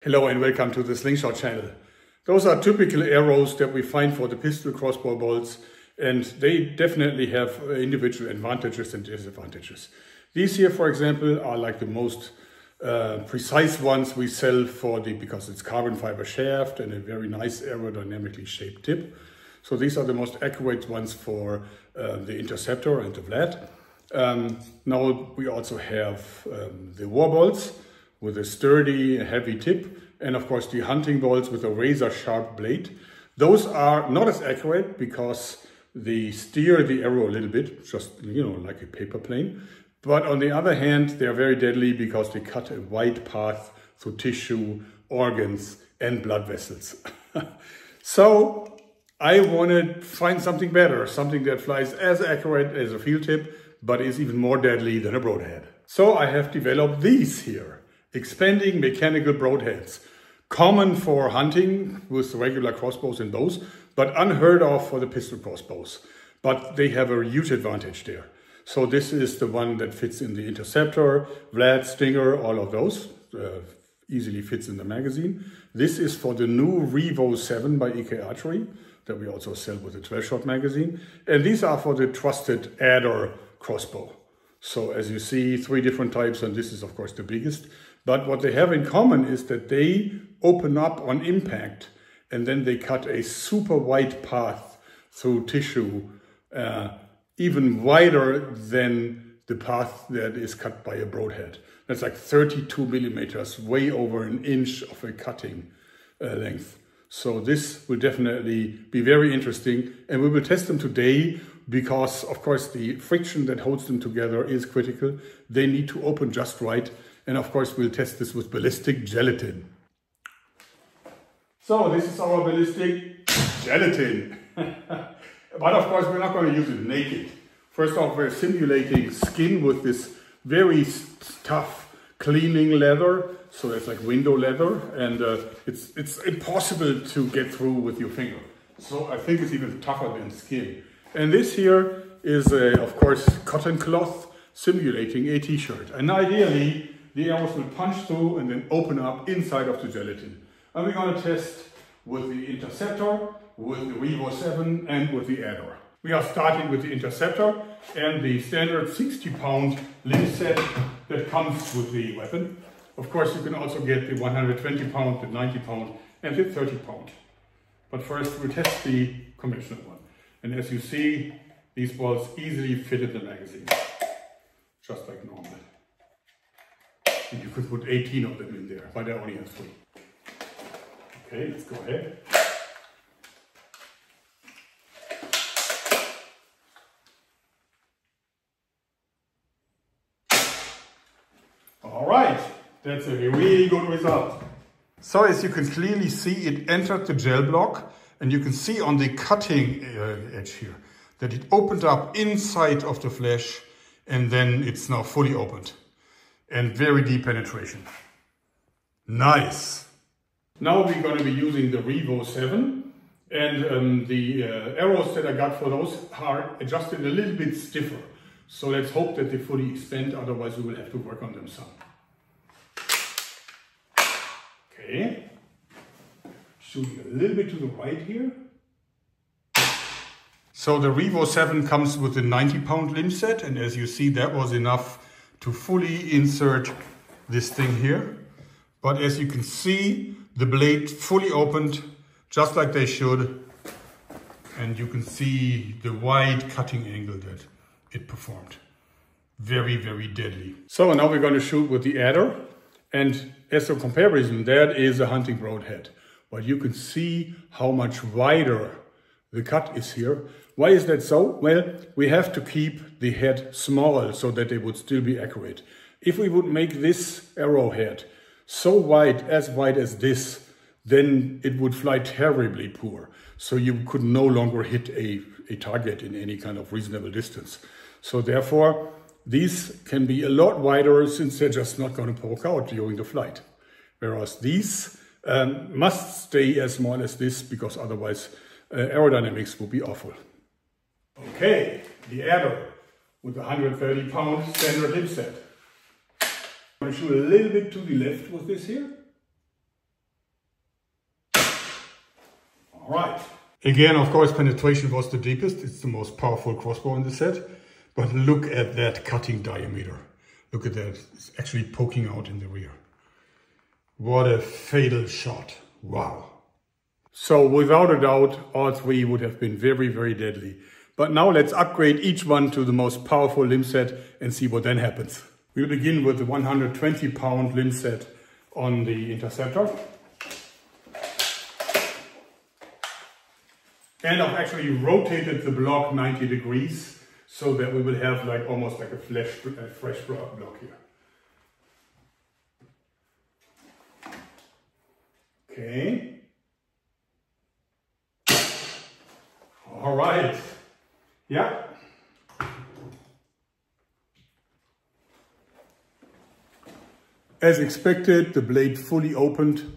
Hello and welcome to the Slingshot channel. Those are typical arrows that we find for the pistol crossbow bolts, and they definitely have individual advantages and disadvantages. These here, for example, are like the most precise ones we sell because it's carbon fiber shaft and a very nice aerodynamically shaped tip. So these are the most accurate ones for the Interceptor and the Vlad. Now we also have the war bolts with a sturdy, heavy tip, and of course the hunting bolts with a razor sharp blade. Those are not as accurate because they steer the arrow a little bit, just, like a paper plane. But on the other hand, they are very deadly because they cut a wide path through tissue, organs, and blood vessels. So I want to find something better, something that flies as accurate as a field tip, but is even more deadly than a broadhead. So I have developed these here. Expanding mechanical broadheads, common for hunting with regular crossbows and bows, but unheard of for the pistol crossbows. But they have a huge advantage there. So this is the one that fits in the Interceptor, Vlad, Stinger, all of those. Easily fits in the magazine. This is for the new Revo 7 by EK Archery that we also sell with the 12-shot magazine. And these are for the trusted Adder crossbow. So as you see, 3 different types, and this is of course the biggest. But what they have in common is that they open up on impact and then they cut a super wide path through tissue, even wider than the path that is cut by a broadhead. That's like 32 millimeters, way over an inch of a cutting length. So this will definitely be very interesting, and we will test them today because, of course, the friction that holds them together is critical. They need to open just right. And of course, we'll test this with ballistic gelatin. So this is our ballistic gelatin. But of course, we're not going to use it naked. First off, we're simulating skin with this very tough cleaning leather. So it's like window leather, and it's impossible to get through with your finger. So I think it's even tougher than skin. And this here is, of course, cotton cloth simulating a t-shirt. And ideally, the arrows will punch through and then open up inside of the gelatin. And we're going to test with the Interceptor, with the Revo 7, and with the Adder. We are starting with the Interceptor and the standard 60-pound limb set that comes with the weapon. Of course, you can also get the 120-pound, the 90-pound, and the 30-pound. But first, we'll test the conventional one. And as you see, these balls easily fit in the magazine, just like normal. And you could put 18 of them in there, but I only have 3. Okay, let's go ahead. All right, that's a really good result. So as you can clearly see, it entered the gel block, and you can see on the cutting edge here that it opened up inside of the flesh, and then it's now fully opened. And very deep penetration. Nice. Now we're going to be using the Revo 7, and the arrows that I got for those are adjusted a little bit stiffer. So let's hope that they fully expand, otherwise we will have to work on them some. Okay. Shooting a little bit to the right here. So the Revo 7 comes with a 90-pound limb set, and as you see, that was enough to fully insert this thing here. But as you can see, the blade fully opened, just like they should. And you can see the wide cutting angle that it performed. Very, very deadly. So now we're going to shoot with the Adder. And as a comparison, that is a hunting broadhead. But you can see how much wider the cut is here. Why is that so? Well, we have to keep the head small so that they would still be accurate. If we would make this arrowhead so wide as this, then it would fly terribly poor. So you could no longer hit a target in any kind of reasonable distance. So therefore, these can be a lot wider since they're just not going to poke out during the flight. Whereas these must stay as small as this, because otherwise aerodynamics will be awful. Okay, the Adder with the 130-pound standard limb set. I'm going to shoot a little bit to the left with this here. All right. Again, of course, penetration was the deepest. It's the most powerful crossbow in the set. But look at that cutting diameter. Look at that. It's actually poking out in the rear. What a fatal shot. Wow. So without a doubt, all three would have been very, very deadly. But now let's upgrade each one to the most powerful limb set and see what then happens. We'll begin with the 120-pound limb set on the Interceptor. And I've actually rotated the block 90 degrees so that we will have like almost like a fresh block here. Okay. All right. Yeah. As expected, the blade fully opened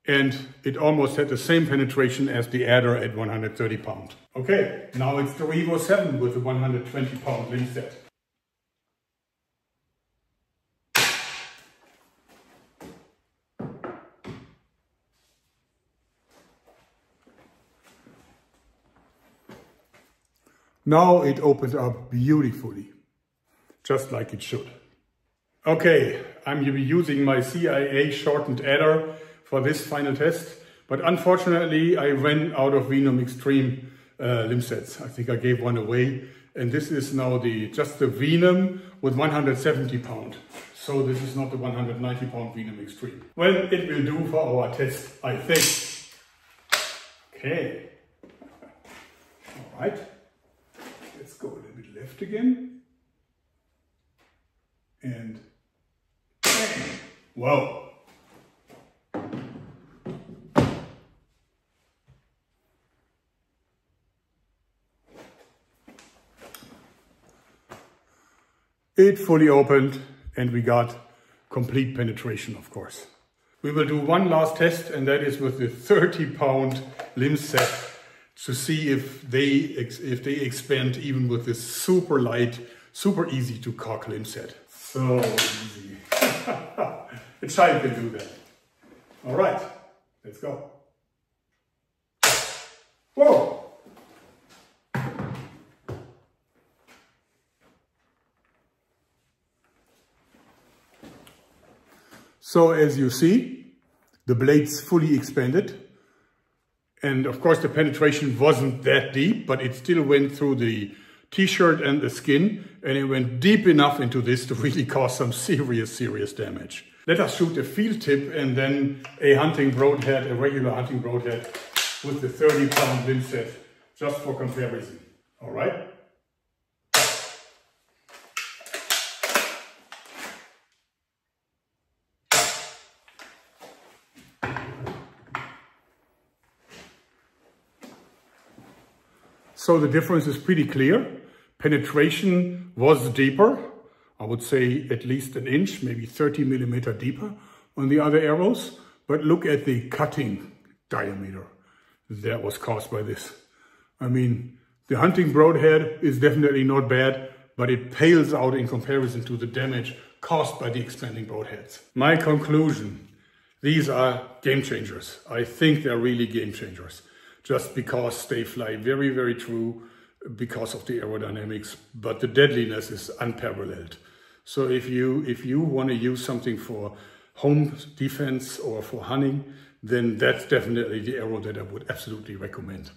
and it almost had the same penetration as the adder at 130 pounds. Okay, now it's the Revo 7 with the 120-pound limb set. Now it opened up beautifully, just like it should. Okay, I'm using my CIA shortened adder for this final test, but unfortunately I ran out of Venom Extreme limb sets. I think I gave one away, and this is now just the Venom with 170 pound. So this is not the 190 pound Venom Extreme. Well, it will do for our test, I think. Okay. All right. Let's go a little bit left again. And wow. It fully opened and we got complete penetration, of course. We will do one last test, and that is with the 30-pound limb set to see if they expand even with this super light, super easy to cock limb set. So easy. A child can do that. All right, let's go. Whoa! So as you see, the blade's fully expanded. And of course the penetration wasn't that deep, but it still went through the t-shirt and the skin, and it went deep enough into this to really cause some serious damage. Let us shoot a field tip and then a hunting broadhead, a regular hunting broadhead with the 30-pound limb set, just for comparison. All right? So the difference is pretty clear. Penetration was deeper. I would say at least an inch, maybe 30 millimeter deeper on the other arrows. But look at the cutting diameter that was caused by this. I mean, the hunting broadhead is definitely not bad, but it pales out in comparison to the damage caused by the expanding broadheads. My conclusion, these are game changers. I think they're really game changers, just because they fly very true because of the aerodynamics, but the deadliness is unparalleled. So if you want to use something for home defense or for hunting, then that's definitely the arrow that I would absolutely recommend.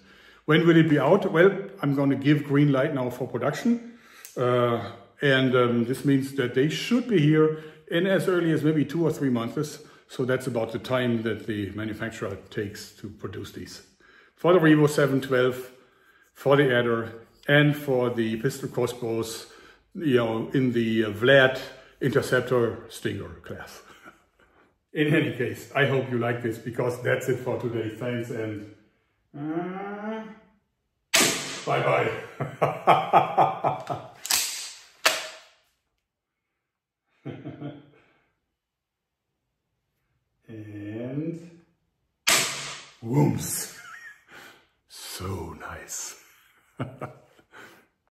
When will it be out? Well, I'm going to give green light now for production. This means that they should be here in as early as maybe 2 or 3 months. So that's about the time that the manufacturer takes to produce these. For the Revo 712, for the adder, and for the pistol crossbows, in the Vlad Interceptor Stinger class. In any case, I hope you like this, because that's it for today. Thanks, and bye-bye. And whoops. So nice.